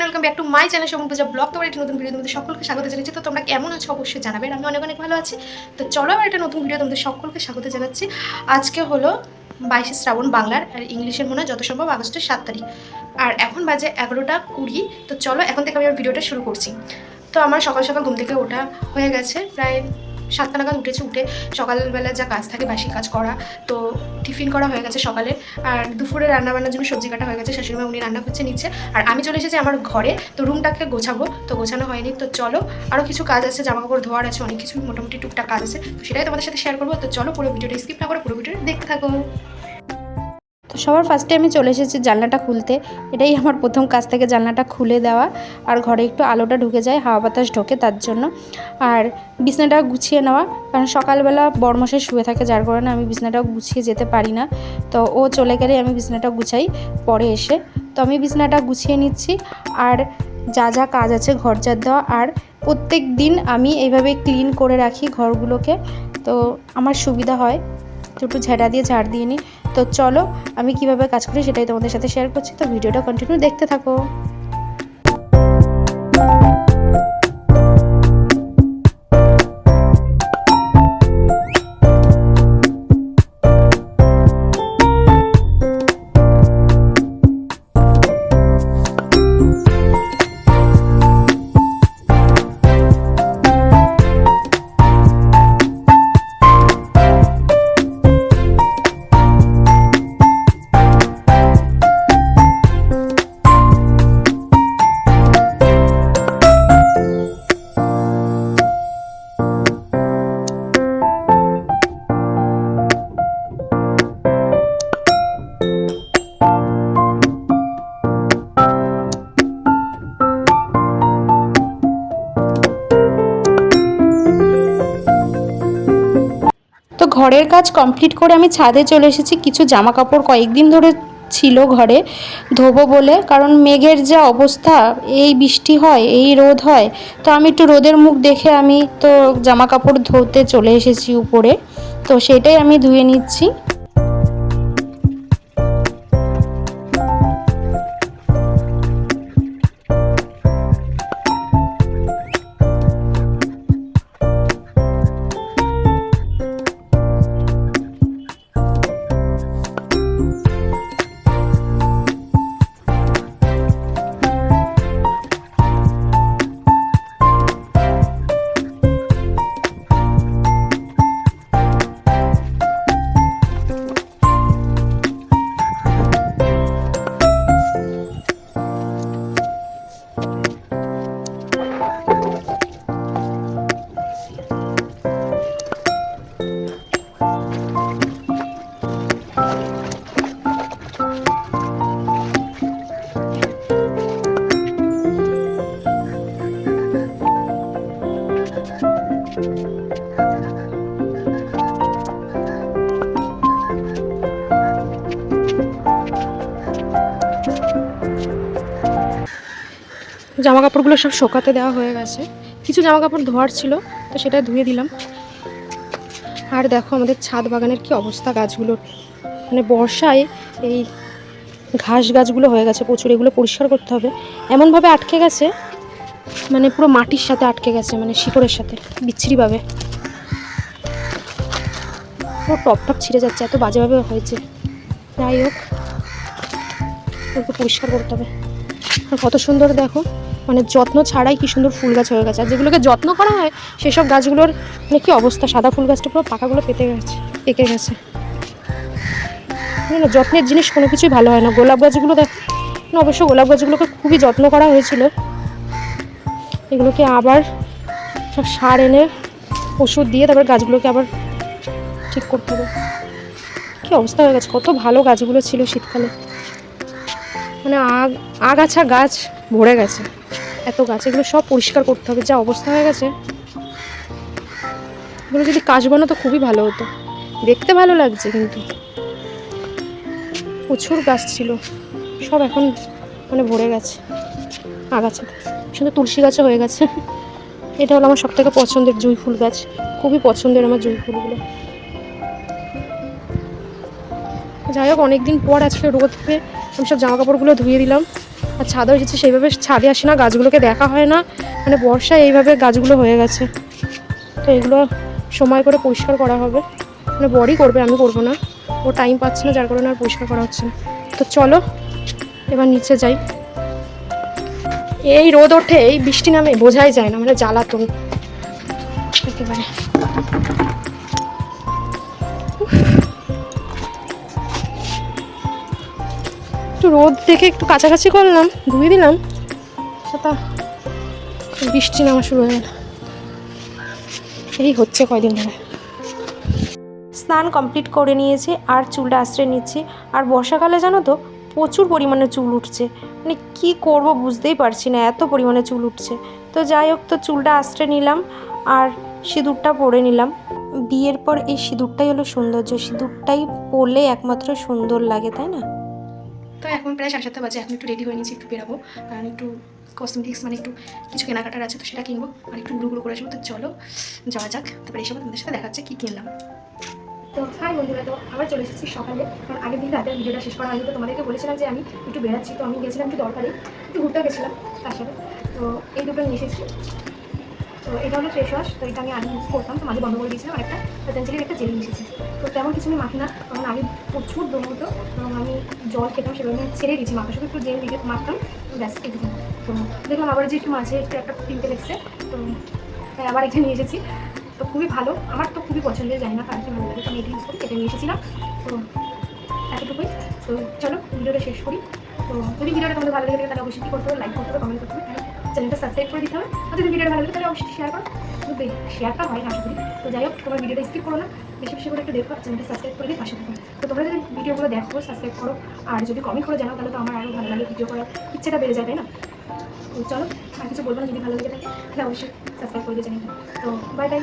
Welcome back to my channel Shovan Puja blog. তোমার একটি নতুন ভিডিও তোমাদের সকলকে স্বাগত জানাচ্ছি। তো তোমরা কেমন আছো অবশ্যই জানাবে, আমি অনেক অনেক ভালো আছি। তো চলো আমার একটা নতুন ভিডিও তোমাদের সকলকে স্বাগত জানাচ্ছি। আজকে হলো 22শে শ্রাবণ বাংলার, আর ইংলিশের মনে হয় যত সম্ভব আগস্টের 7 তারিখ, আর এখন বাজে 11টা 20। তো চলো এখন থেকে আমি আমার ভিডিওটা শুরু করছি। তো আমার সকাল সকাল ঘুম থেকে ওঠা হয়ে গেছে, প্রায় 7টা নাগাদ উঠেছি। উঠে সকালবেলা যা কাজ থাকে বাসি কাজ করা, তো টিফিন করা হয়ে গেছে সকালে, আর দুপুরে রান্নাবান্নার জন্য সবজি কাটা হয়ে গেছে। শাশুড়িমা উনি রান্না করছে নিচ্ছে, আর আমি চলে এসেছি আমার ঘরে। তো রুমটাকে গোছাবো, তো গোছানো হয়নি। তো চলো, আরও কিছু কাজ আছে, জামা কাপড় ধোয়ার আছে, অনেক কিছু মোটামুটি টুকটাক কাজ আছে, তো সেটাই তোমাদের সাথে শেয়ার করবো। তো চলো পুরো ভিডিওটা স্কিপ না করে পুরো ভিডিওটা দেখতে থাকো। তো সবার ফার্স্টে আমি চলে এসেছি জানলাটা খুলতে। এটাই আমার প্রথম কাজ থেকে জানলাটা খুলে দেওয়া, আর ঘরে একটু আলোটা ঢুকে যায়, হাওয়া বাতাস ঢোকে তার জন্য। আর বিছনাটা গুছিয়ে নেওয়া, কারণ সকালবেলা বড়মশাই শুয়ে থাকে, যার কারণে আমি বিছনাটা গুছিয়ে যেতে পারি না। তো ও চলে গেলে আমি বিছনাটা গুছাই পরে এসে। তো আমি বিছনাটা গুছিয়ে নিচ্ছি, আর যা যা কাজ আছে ঘর ঝাড় দেওয়া, আর প্রত্যেক দিন আমি এইভাবে ক্লিন করে রাখি ঘরগুলোকে, তো আমার সুবিধা হয়। তো একটু ঝাঁটা দিয়ে ঝাড় দিয়ে নিই। তো চলো আমি কিভাবে কাজ করি সেটাই তোমাদের সাথে শেয়ার করছি, তো ভিডিওটা কন্টিনিউ দেখতে থাকো। তো ঘরের কাজ কমপ্লিট করে আমি ছাদে চলে এসেছি। কিছু জামা কাপড় কয়েকদিন ধরে ছিল ঘরে, ধোবো বলে, কারণ মেঘের যা অবস্থা, এই বৃষ্টি হয় এই রোদ হয়, তো আমি একটু রোদের মুখ দেখে আমি তো জামা কাপড় ধুতে চলে এসেছি উপরে। তো সেটাই আমি ধুয়ে নিচ্ছি। জামা কাপড়গুলো সব শোকাতে দেওয়া হয়ে গেছে, কিছু জামা কাপড় ধোয়ার ছিল, তো সেটা ধুয়ে দিলাম। আর দেখো আমাদের ছাদ বাগানের কি অবস্থা গাছগুলোর, মানে বর্ষায় এই ঘাস গাছগুলো হয়ে গেছে প্রচুর, এগুলো পরিষ্কার করতে হবে। এমনভাবে আটকে গেছে, মানে পুরো মাটির সাথে আটকে গেছে, মানে শিকড়ের সাথে, বিচ্ছিরিভাবে পুরো টপ টপ ছিঁড়ে যাচ্ছে, এত বাজেভাবে হয়েছে। যাই হোক, ওকে পরিষ্কার করতে হবে। আর কত সুন্দর দেখো, মানে যত্ন ছাড়াই কি সুন্দর ফুল গাছ হয়ে গেছে। আর যেগুলোকে যত্ন করা হয় সেসব গাছগুলোর মানে কী অবস্থা, সাদা ফুল গাছটা পুরো পাকাগুলো পেকে গেছে। না, যত্নের জিনিস কোনো কিছুই ভালো হয় না। গোলাপ গাছগুলো দেখো, অবশ্য গোলাপ গাছগুলোকে খুবই যত্ন করা হয়েছিল। এগুলোকে আবার সব সার এনে ওষুধ দিয়ে তারপর গাছগুলোকে আবার ঠিক করতে হবে। কী অবস্থা হয়ে গেছে, কত ভালো গাছগুলো ছিল শীতকালে, মানে আগাছা গাছ ভরে গেছে, এত গাছ। এগুলো সব পরিষ্কার করতে হবে, যা অবস্থা হয়ে গেছে। এগুলো যদি কাশ বানাতো খুবই ভালো হতো, দেখতে ভালো লাগছে, কিন্তু প্রচুর গাছ ছিল, সব এখন মানে ভরে গেছে আগাছা। শুধু তুলসী গাছও হয়ে গেছে। এটা হলো আমার সবথেকে পছন্দের জুঁই ফুল গাছ, খুবই পছন্দের আমার জুঁই ফুলগুলো। যাই হোক, অনেকদিন পর আজকে রোদ পেয়ে আমি সব জামা কাপড়গুলো ধুয়ে দিলাম। আর ছাদও এসেছে, সেইভাবে ছাদে আসি না, গাছগুলোকে দেখা হয় না, মানে বর্ষায় এইভাবে গাছগুলো হয়ে গেছে। তো এগুলো সময় করে পরিষ্কার করা হবে, মানে বড়ই করবে, আমি করবো না, ও টাইম পাচ্ছে না, যার কারণে আর পরিষ্কার করা হচ্ছে না। তো চলো এবার নিচে যাই। এই রোদ ওঠে, এই বৃষ্টি নামে, বোঝাই যায় না, মানে জ্বালাতন একেবারে। একটু রোদ দেখে একটু কাছাকাছি করলাম, ধুয়ে দিলাম, সেটা বৃষ্টি নামা শুরু হয়ে গেল। এই হচ্ছে কয়দিন ধরে। স্নান কমপ্লিট করে নিয়েছি আর চুলটা আশ্রয় নিচ্ছি। আর বর্ষাকালে জানো তো প্রচুর পরিমাণে চুল উঠছে, মানে কি করব বুঝতেই পারছি না, এত পরিমাণে চুল উঠছে। তো যাই হোক, তো চুলটা আশ্রয় নিলাম আর সিঁদুরটা পরে নিলাম। বিয়ের পর এই সিঁদুরটাই হলো সৌন্দর্য, সিঁদুরটাই পরলে একমাত্র সুন্দর লাগে, তাই না? তো এখন প্রায় 7:30 বাজে, এখন একটু রেডি হয়ে নিয়েছি, একটু বেরাবো, কারণ একটু কসমেটিক্স মানে একটু কিছু কেনাকাটার আছে, তো সেটা কিনবো আর একটু ঘুরু ঘুরু করে আসবো। তো চলো যাওয়া যাক, তারপরে এই সময় তোমাদের সাথে দেখাচ্ছে কী কিনলাম। তো হাই বন্ধুরা, তো আবার চলে এসেছি সকালে, কারণ আগের দিন রাতের ভিডিওটা শেষ করা হয়নি। তো তোমাদেরকে বলেছিলাম যে আমি একটু বেরাচ্ছি, তো আমি গেছিলাম একটু দরকারে, একটু ঘুরতে গেছিলাম তার সাথে। তো এই দুটো নিয়ে এসেছি। তো এটা হলো ফেস ওয়াশ, তো এটা আমি আগে ইউজ করতাম, তো মাঝে বন্ধ করে দিয়েছিলাম। একটা পতঞ্জলির একটা জেল এসেছে, তো তেমন কিছু আমি মাখি না, কারণ আগে প্রচুর দম হতো, আমি জল খেতাম, সেভাবে আমি ছেড়ে দিয়েছি মাথা, শুধু একটু জেল দিয়ে মাখতাম, ব্যাস এটুকু। তো দেখলাম আবার যে একটু মাঝে একটা পিম্পল এসছে, তো তাই আবার এটা নিয়ে এসেছি। তো খুবই ভালো, আমার তো খুবই পছন্দের, জানি না কার কি ভালো লাগে, তো আমি এটা ইউজ করি, এটা নিয়ে এসেছিলাম। তো এতটুকুই। তো চলো ভিডিওটা শেষ করি। তো যদি ভিডিওটা তোমাদের ভালো লেগে থাকে তাহলে অবশ্যই কী করতে হবে, লাইক করতে হবে, কমেন্ট করতে হবে, চ্যানেলটা সাবস্ক্রাইব করে দিতে হবে। আর যদি ভিডিওটা ভালো লাগে তাহলে অবশ্যই শেয়ার করো, কিন্তু শেয়ারটা হয় না আশা করি। তো যাই হোক, তোমার ভিডিওটা স্কিপ করো না, বেশি বেশি করে একটু দেখো, চ্যানেলটা সাবস্ক্রাইব করে দিয়ে পাশে থাকো। তো তোমরা যদি ভিডিওগুলো দেখো, সাবস্ক্রাইব করো, আর যদি কমেন্ট করে জানাও তাহলে তো আমার আরও ভালো লাগে, ভিডিও করার ইচ্ছেটা বেড়ে যায়, তাই না? তো চলো, আর কিছু বলবো না, যদি ভালো লেগে থাকে তাহলে অবশ্যই সাবস্ক্রাইব করে দিয়ে চ্যানেলটা। তো বাই বাই।